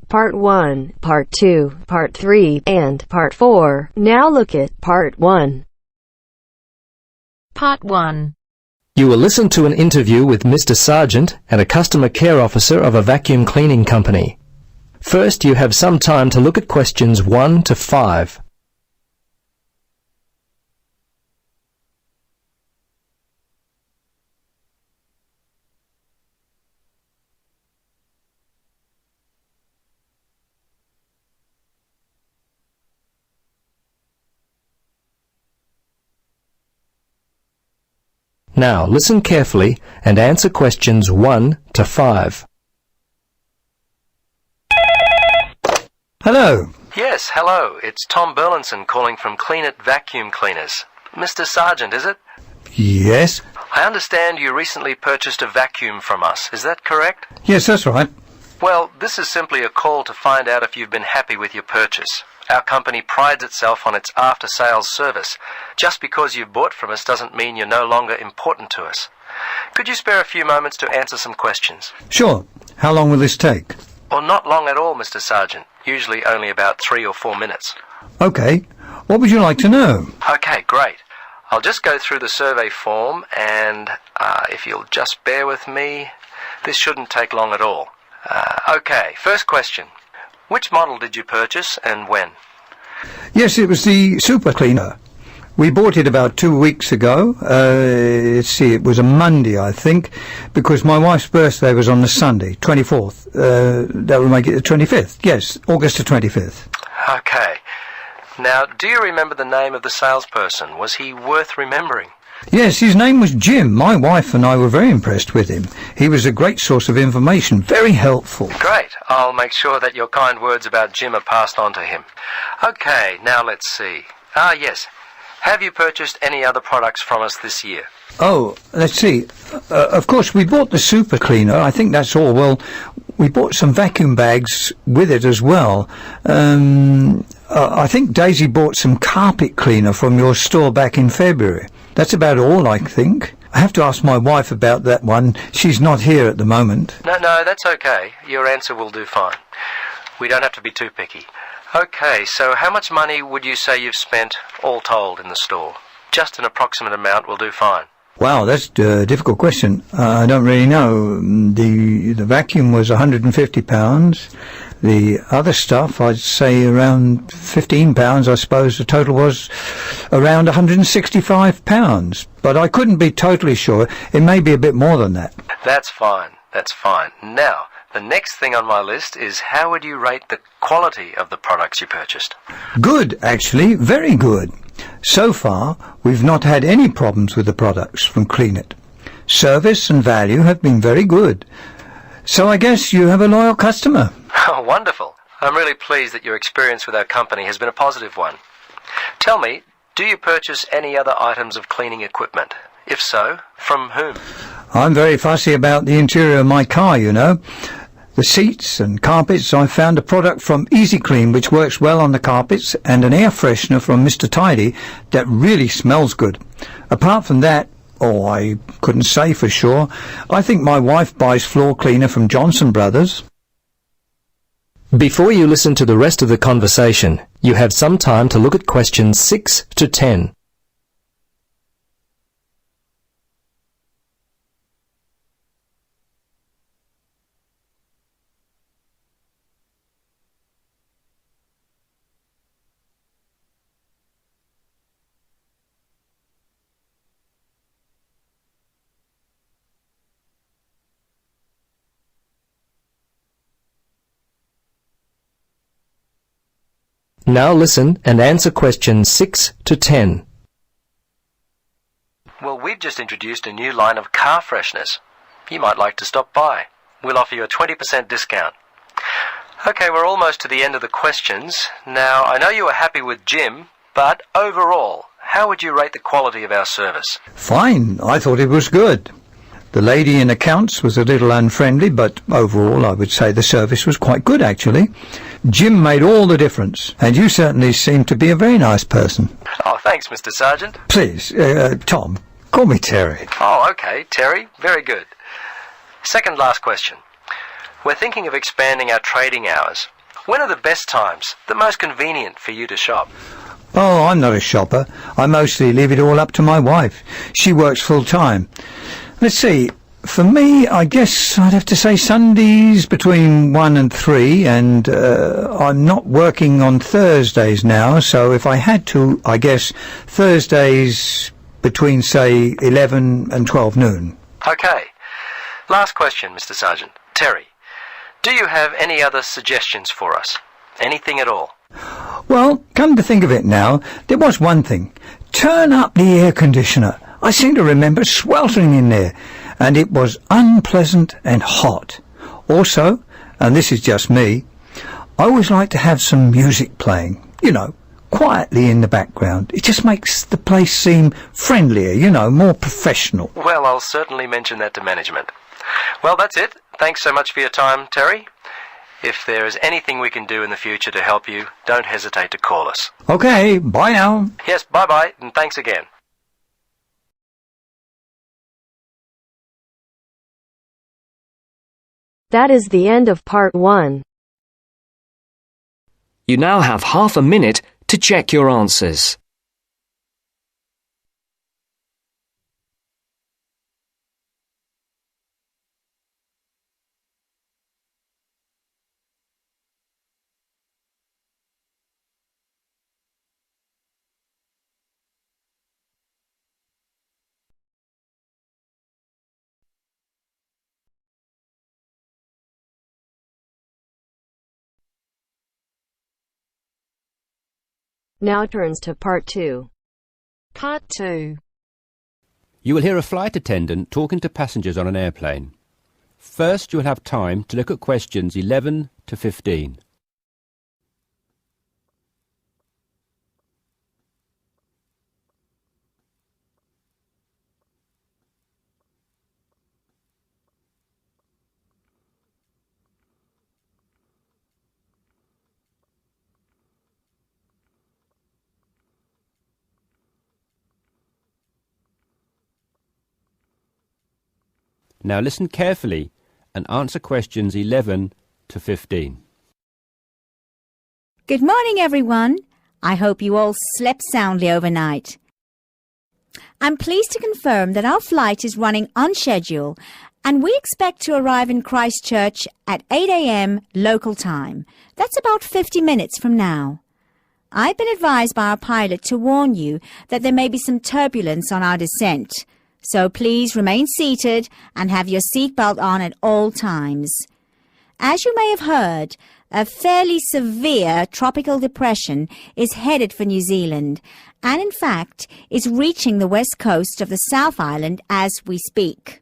Part 1, Part 2, Part 3, and Part 4. Now look at Part 1. Part 1. You will listen to an interview with Mr. Sargent and a customer care officer of a vacuum cleaning company. First, you have some time to look at questions 1 to 5. Now, listen carefully and answer questions 1 to 5. Hello. Yes, hello. It's Tom Burlinson calling from Clean It Vacuum Cleaners. Mr. Sargent, is it? Yes? I understand you recently purchased a vacuum from us. Is that correct? Yes, that's right. Well, this is simply a call to find out if you've been happy with your purchase. Our company prides itself on its after-sales service. Just because you've bought from us doesn't mean you're no longer important to us. Could you spare a few moments to answer some questions? Sure. How long will this take? Well, not long at all, Mr. Sargent. Usually only about 3 or 4 minutes. Okay. What would you like to know? Okay, great. I'll just go through the survey form and if you'll just bear with me, this shouldn't take long at all. Okay, first question. Which model did you purchase and when? Yes, it was the super cleaner. We bought it about 2 weeks ago. Let's see, it was a Monday, I think, because my wife's birthday was on the Sunday, 24th. That would make it the 25th. Yes, August the 25th. Okay. Now, do you remember the name of the salesperson? Was he worth remembering? Yes, his name was Jim. My wife and I were very impressed with him. He was a great source of information, very helpful. Great. I'll make sure that your kind words about Jim are passed on to him. Okay, now let's see. Yes. Have you purchased any other products from us this year? Oh, let's see. Of course, we bought the super cleaner. I think that's all. Well, we bought some vacuum bags with it as well. I think Daisy bought some carpet cleaner from your store back in February. That's about all, I think. I have to ask my wife about that one. She's not here at the moment. No, that's okay. Your answer will do fine. We don't have to be too picky. Okay, so how much money would you say you've spent, all told, in the store? Just an approximate amount will do fine. Wow, that's a difficult question. I don't really know. The vacuum was £150. The other stuff, I'd say around £15, I suppose. The total was around £165. But I couldn't be totally sure. It may be a bit more than that. That's fine. That's fine. Now, the next thing on my list is how would you rate the quality of the products you purchased? Good, actually. Very good. So far, we've not had any problems with the products from Clean It. Service and value have been very good. So I guess you have a loyal customer. Oh, wonderful. I'm really pleased that your experience with our company has been a positive one. Tell me, do you purchase any other items of cleaning equipment? If so, from whom? I'm very fussy about the interior of my car, you know. The seats and carpets, I found a product from Easy Clean which works well on the carpets and an air freshener from Mr. Tidy that really smells good. Apart from that, I couldn't say for sure. I think my wife buys floor cleaner from Johnson Brothers. Before you listen to the rest of the conversation, you have some time to look at questions 6 to 10. Now listen and answer questions 6 to 10. Well, we've just introduced a new line of car fresheners. You might like to stop by. We'll offer you a 20% discount. Okay, we're almost to the end of the questions. Now, I know you were happy with Jim, but overall, how would you rate the quality of our service? Fine. I thought it was good. The lady in accounts was a little unfriendly, but overall I would say the service was quite good, actually. Jim made all the difference, and you certainly seem to be a very nice person. Oh, thanks, Mr. Sargent. Please, Tom, call me Terry. Oh, okay, Terry. Very good. Second last question. We're thinking of expanding our trading hours. When are the best times, the most convenient for you to shop? Oh, I'm not a shopper. I mostly leave it all up to my wife. She works full time. Let's see. For me, I guess I'd have to say Sundays between 1 and 3, and I'm not working on Thursdays now, so if I had to, I guess Thursdays between, say, 11 and 12 noon. Okay. Last question, Mr. Sergeant. Terry, do you have any other suggestions for us? Anything at all? Well, come to think of it now, there was one thing. Turn up the air conditioner. I seem to remember sweltering in there, and it was unpleasant and hot. Also, and this is just me, I always like to have some music playing, quietly in the background. It just makes the place seem friendlier, more professional. Well, I'll certainly mention that to management. Well, that's it. Thanks so much for your time, Terry. If there is anything we can do in the future to help you, don't hesitate to call us. Okay, bye now. Yes, bye-bye, and thanks again. That is the end of part 1. You now have half a minute to check your answers. Now turns to part 2. Part 2. You will hear a flight attendant talking to passengers on an airplane. First, you will have time to look at questions 11 to 15. Now listen carefully and answer questions 11 to 15. Good morning, everyone. I hope you all slept soundly overnight. I'm pleased to confirm that our flight is running on schedule and we expect to arrive in Christchurch at 8 a.m. local time. That's about 50 minutes from now. I've been advised by our pilot to warn you that there may be some turbulence on our descent. So please remain seated and have your seatbelt on at all times. As you may have heard, a fairly severe tropical depression is headed for New Zealand and in fact is reaching the west coast of the South Island as we speak.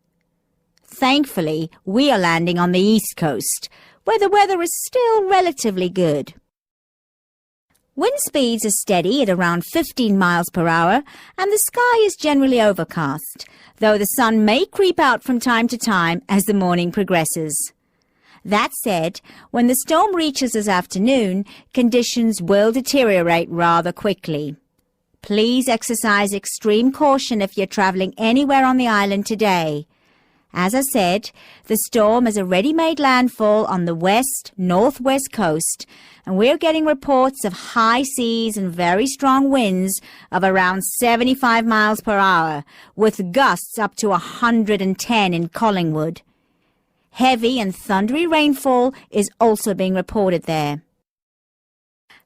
Thankfully, we are landing on the east coast, where the weather is still relatively good. Wind speeds are steady at around 15 miles per hour and the sky is generally overcast, though the sun may creep out from time to time as the morning progresses. That said, when the storm reaches this afternoon, conditions will deteriorate rather quickly. Please exercise extreme caution if you're travelling anywhere on the island today. As I said, the storm has already made landfall on the west-northwest coast, and we're getting reports of high seas and very strong winds of around 75 miles per hour, with gusts up to 110 in Collingwood. Heavy and thundery rainfall is also being reported there.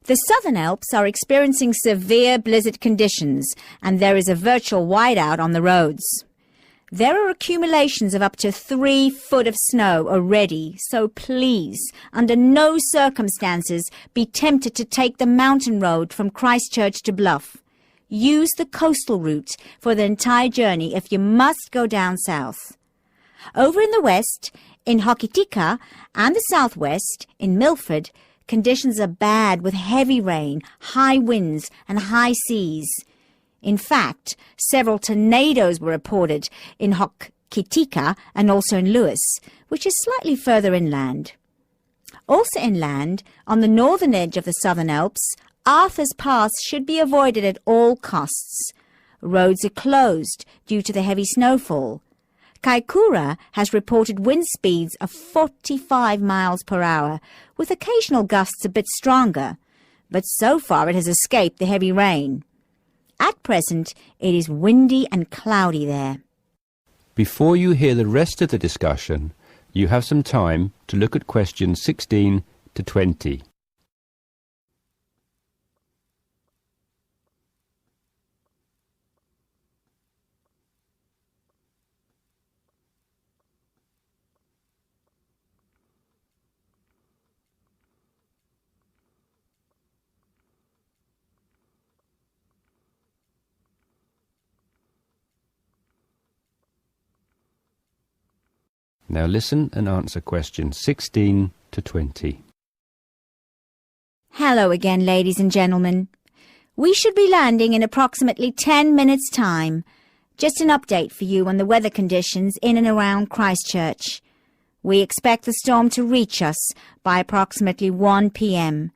The Southern Alps are experiencing severe blizzard conditions, and there is a virtual whiteout on the roads. There are accumulations of up to 3 foot of snow already, so please, under no circumstances, be tempted to take the mountain road from Christchurch to Bluff. Use the coastal route for the entire journey if you must go down south. Over in the west, in Hokitika, and the southwest, in Milford, conditions are bad with heavy rain, high winds, and high seas. In fact, several tornadoes were reported in Hokitika and also in Lewis, which is slightly further inland. Also inland, on the northern edge of the Southern Alps, Arthur's Pass should be avoided at all costs. Roads are closed due to the heavy snowfall. Kaikoura has reported wind speeds of 45 miles per hour, with occasional gusts a bit stronger, but so far it has escaped the heavy rain. At present, it is windy and cloudy there. Before you hear the rest of the discussion, you have some time to look at questions 16 to 20. Now listen and answer questions 16 to 20. Hello again, ladies and gentlemen. We should be landing in approximately 10 minutes' time. Just an update for you on the weather conditions in and around Christchurch. We expect the storm to reach us by approximately 1 p.m.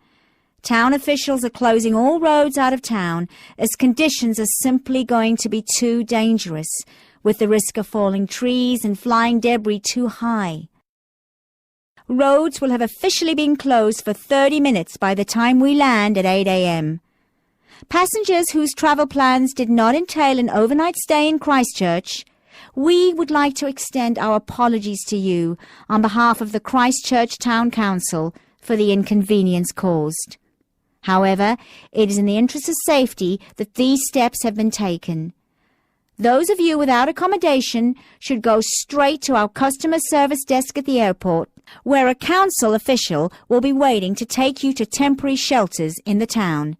Town officials are closing all roads out of town as conditions are simply going to be too dangerous, with the risk of falling trees and flying debris too high. Roads will have officially been closed for 30 minutes by the time we land at 8 a.m. Passengers whose travel plans did not entail an overnight stay in Christchurch, we would like to extend our apologies to you on behalf of the Christchurch Town Council for the inconvenience caused. However, it is in the interest of safety that these steps have been taken. Those of you without accommodation should go straight to our customer service desk at the airport, where a council official will be waiting to take you to temporary shelters in the town.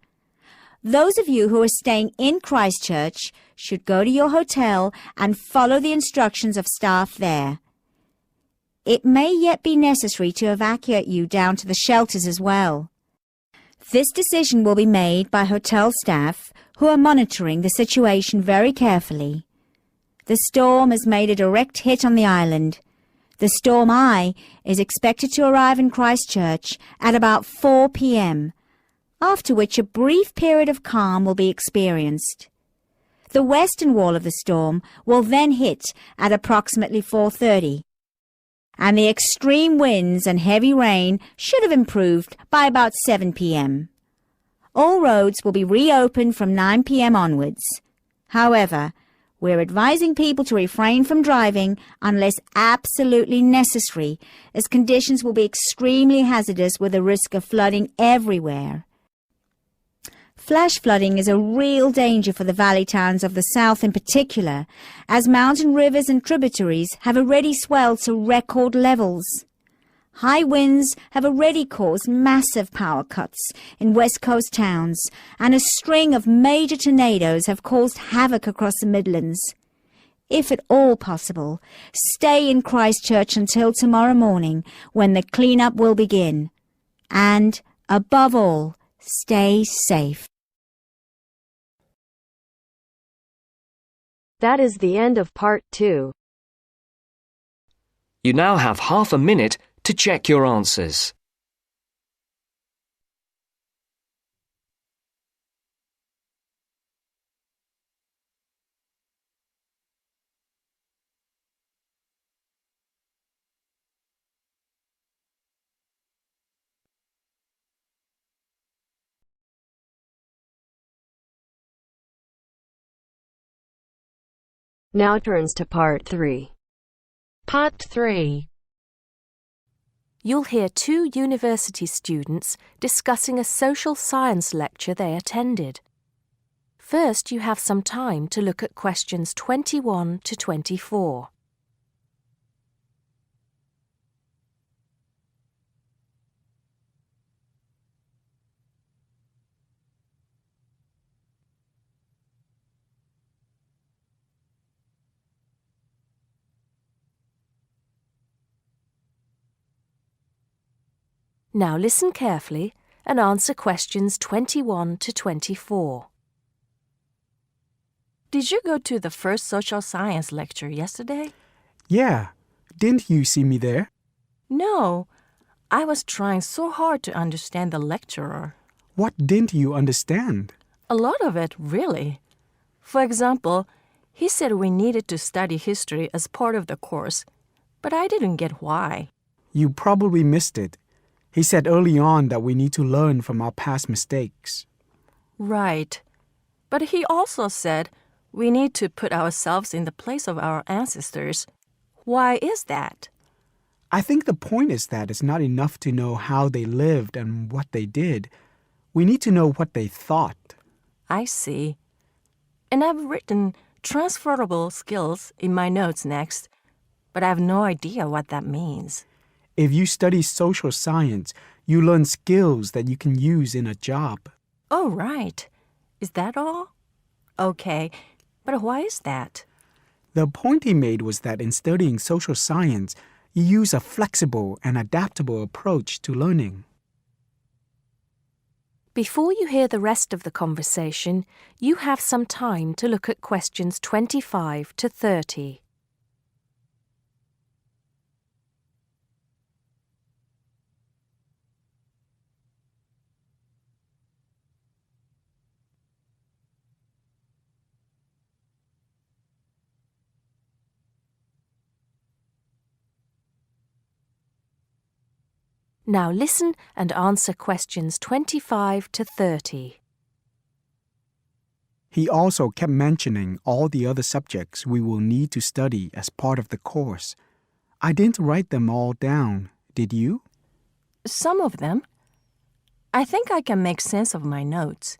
Those of you who are staying in Christchurch should go to your hotel and follow the instructions of staff there. It may yet be necessary to evacuate you down to the shelters as well. This decision will be made by hotel staff who are monitoring the situation very carefully. The storm has made a direct hit on the island. The storm eye is expected to arrive in Christchurch at about 4 p.m., after which a brief period of calm will be experienced. The western wall of the storm will then hit at approximately 4:30, and the extreme winds and heavy rain should have improved by about 7 p.m. All roads will be reopened from 9 p.m. onwards. However, we're advising people to refrain from driving unless absolutely necessary, as conditions will be extremely hazardous with a risk of flooding everywhere. Flash flooding is a real danger for the valley towns of the south in particular, as mountain rivers and tributaries have already swelled to record levels. High winds have already caused massive power cuts in West Coast towns, and a string of major tornadoes have caused havoc across the Midlands. If at all possible, stay in Christchurch until tomorrow morning, when the clean-up will begin. And, above all, stay safe. That is the end of part 2. You now have half a minute to check your answers. Now turns to part 3. Part 3. You'll hear two university students discussing a social science lecture they attended. First, you have some time to look at questions 21 to 24. Now listen carefully and answer questions 21 to 24. Did you go to the first social science lecture yesterday? Yeah. Didn't you see me there? No. I was trying so hard to understand the lecturer. What didn't you understand? A lot of it, really. For example, He said we needed to study history as part of the course, but I didn't get why. You probably missed it. He said early on that we need to learn from our past mistakes. Right. But he also said we need to put ourselves in the place of our ancestors. Why is that? I think the point is that it's not enough to know how they lived and what they did. We need to know what they thought. I see. And I've written transferable skills in my notes next, but I have no idea what that means. If you study social science, you learn skills that you can use in a job. Oh, right. Is that all? Okay, but why is that? The point he made was that in studying social science, you use a flexible and adaptable approach to learning. Before you hear the rest of the conversation, you have some time to look at questions 25 to 30. Now listen and answer questions 25 to 30. He also kept mentioning all the other subjects we will need to study as part of the course. I didn't write them all down, did you? Some of them. I think I can make sense of my notes.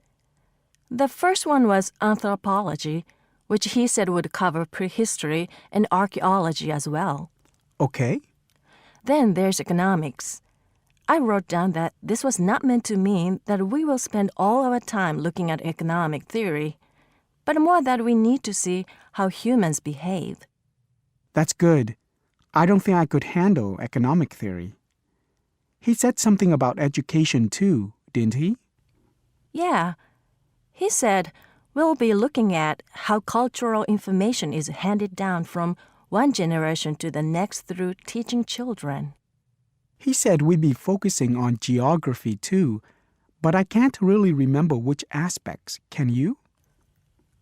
The first one was anthropology, which he said would cover prehistory and archaeology as well. Okay. Then there's economics. I wrote down that this was not meant to mean that we will spend all our time looking at economic theory, but more that we need to see how humans behave. That's good. I don't think I could handle economic theory. He said something about education too, didn't he? Yeah. He said we'll be looking at how cultural information is handed down from one generation to the next through teaching children. He said we'd be focusing on geography too, but I can't really remember which aspects. Can you?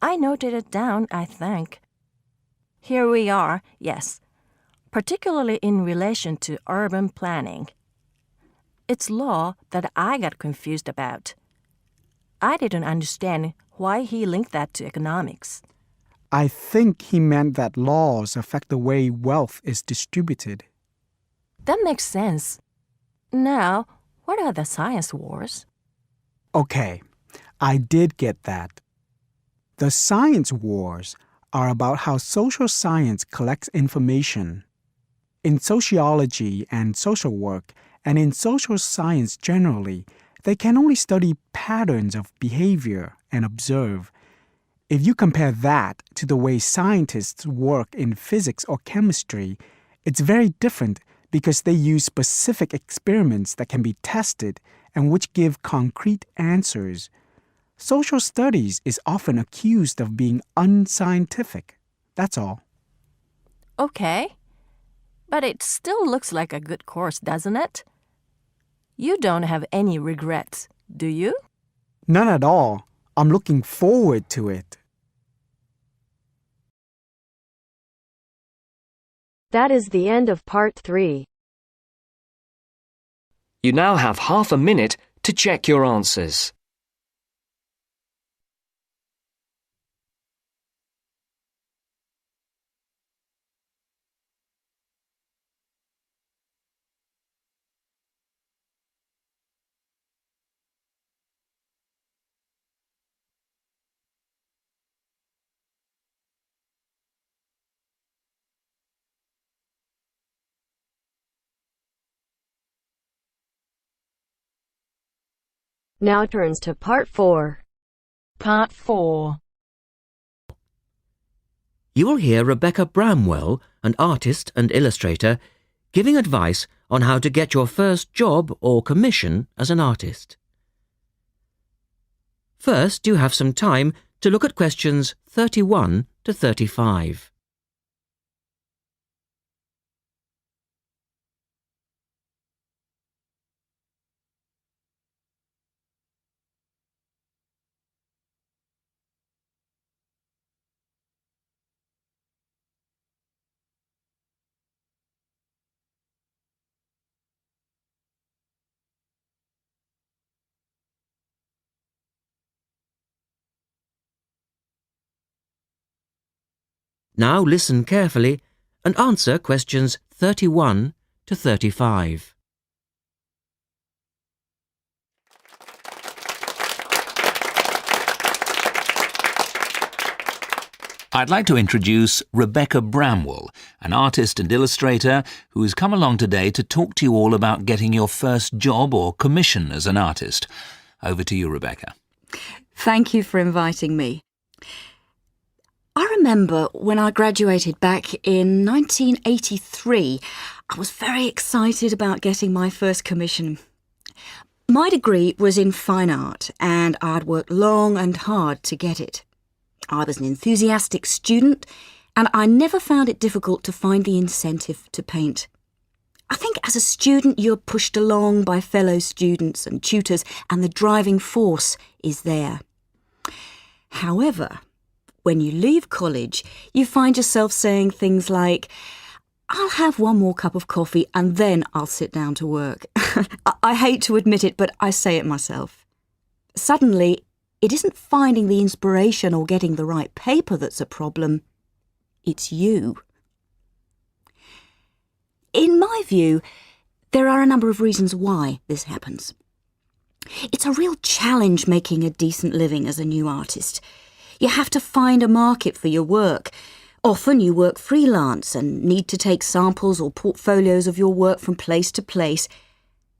I noted it down, I think. Here we are, yes, particularly in relation to urban planning. It's law that I got confused about. I didn't understand why he linked that to economics. I think he meant that laws affect the way wealth is distributed. That makes sense. Now, what are the science wars? Okay, I did get that. The science wars are about how social science collects information. In sociology and social work, and in social science generally, they can only study patterns of behavior and observe. If you compare that to the way scientists work in physics or chemistry, it's very different because they use specific experiments that can be tested and which give concrete answers. Social studies is often accused of being unscientific. That's all. Okay. But it still looks like a good course, doesn't it? You don't have any regrets, do you? None at all. I'm looking forward to it. That is the end of part 3. You now have half a minute to check your answers. Now turns to part 4. Part 4. You will hear Rebecca Bramwell, an artist and illustrator, giving advice on how to get your first job or commission as an artist. First, you have some time to look at questions 31 to 35. Now listen carefully and answer questions 31 to 35. I'd like to introduce Rebecca Bramwell, an artist and illustrator who has come along today to talk to you all about getting your first job or commission as an artist. Over to you, Rebecca. Thank you for inviting me. I remember when I graduated back in 1983, I was very excited about getting my first commission. My degree was in fine art and I'd worked long and hard to get it. I was an enthusiastic student and I never found it difficult to find the incentive to paint. I think as a student you're pushed along by fellow students and tutors and the driving force is there. However, when you leave college, you find yourself saying things like, I'll have one more cup of coffee and then I'll sit down to work. I hate to admit it, but I say it myself. Suddenly, it isn't finding the inspiration or getting the right paper that's a problem. It's you. In my view, there are a number of reasons why this happens. It's a real challenge making a decent living as a new artist. You have to find a market for your work. Often you work freelance and need to take samples or portfolios of your work from place to place.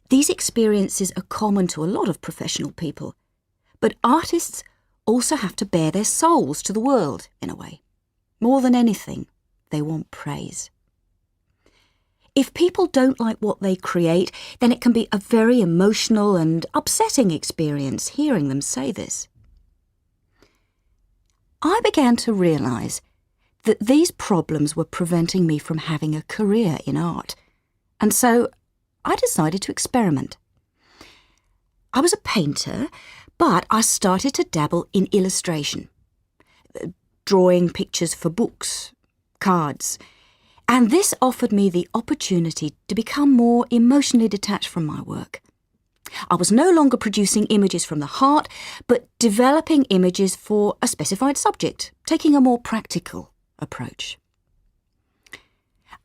These experiences are common to a lot of professional people. But artists also have to bare their souls to the world, in a way. More than anything, they want praise. If people don't like what they create, then it can be a very emotional and upsetting experience hearing them say this. I began to realise that these problems were preventing me from having a career in art, and so I decided to experiment. I was a painter, but I started to dabble in illustration, drawing pictures for books, cards, and this offered me the opportunity to become more emotionally detached from my work. I was no longer producing images from the heart, but developing images for a specified subject, taking a more practical approach.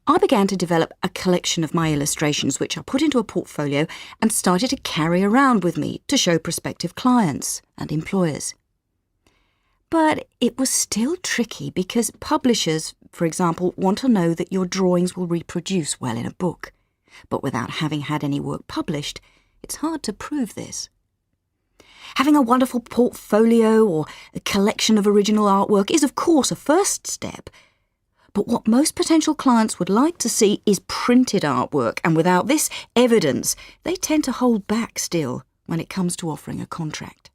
I began to develop a collection of my illustrations, which I put into a portfolio and started to carry around with me to show prospective clients and employers. But it was still tricky because publishers, for example, want to know that your drawings will reproduce well in a book. But without having had any work published, it's hard to prove this. Having a wonderful portfolio or a collection of original artwork is, of course, a first step. But what most potential clients would like to see is printed artwork, and without this evidence, they tend to hold back still when it comes to offering a contract.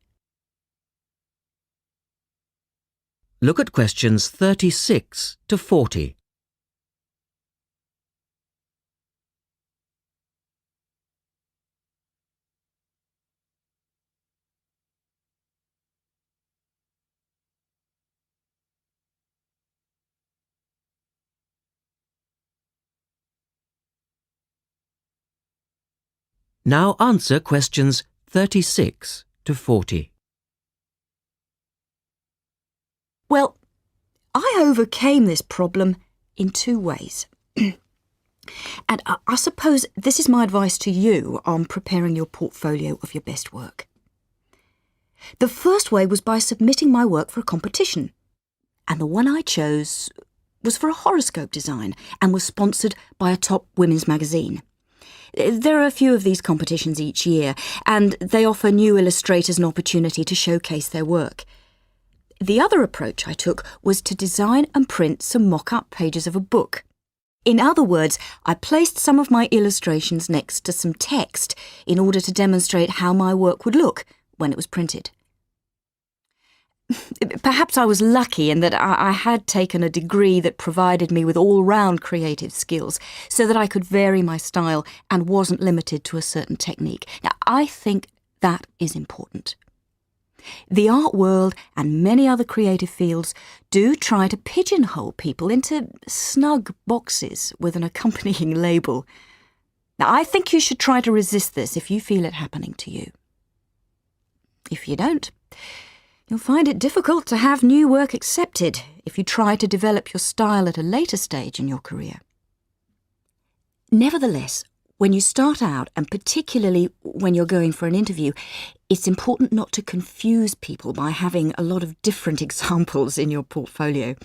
Look at questions 36 to 40. Now answer questions 36 to 40. Well, I overcame this problem in two ways. And I suppose this is my advice to you on preparing your portfolio of your best work. The first way was by submitting my work for a competition. And the one I chose was for a horoscope design and was sponsored by a top women's magazine. There are a few of these competitions each year, and they offer new illustrators an opportunity to showcase their work. The other approach I took was to design and print some mock-up pages of a book. In other words, I placed some of my illustrations next to some text in order to demonstrate how my work would look when it was printed. Perhaps I was lucky in that I had taken a degree that provided me with all-round creative skills so that I could vary my style and wasn't limited to a certain technique. Now, I think that is important. The art world and many other creative fields do try to pigeonhole people into snug boxes with an accompanying label. Now, I think you should try to resist this if you feel it happening to you. If you don't, You'll find it difficult to have new work accepted if you try to develop your style at a later stage in your career. Nevertheless, when you start out, and particularly when you're going for an interview, it's important not to confuse people by having a lot of different examples in your portfolio.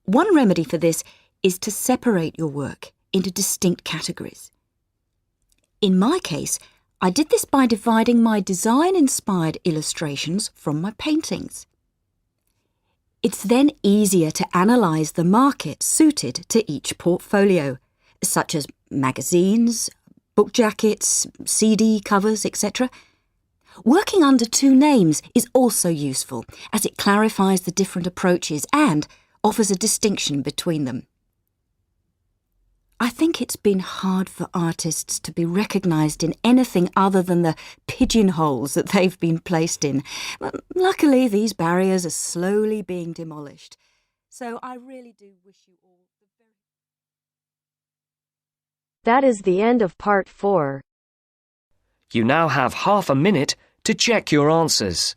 One remedy for this is to separate your work into distinct categories. In my case, I did this by dividing my design-inspired illustrations from my paintings. It's then easier to analyse the market suited to each portfolio, such as magazines, book jackets, CD covers, etc. Working under two names is also useful, as it clarifies the different approaches and offers a distinction between them. I think it's been hard for artists to be recognised in anything other than the pigeonholes that they've been placed in. Luckily, these barriers are slowly being demolished. So I really do wish you all the very... That is the end of part 4. You now have half a minute to check your answers.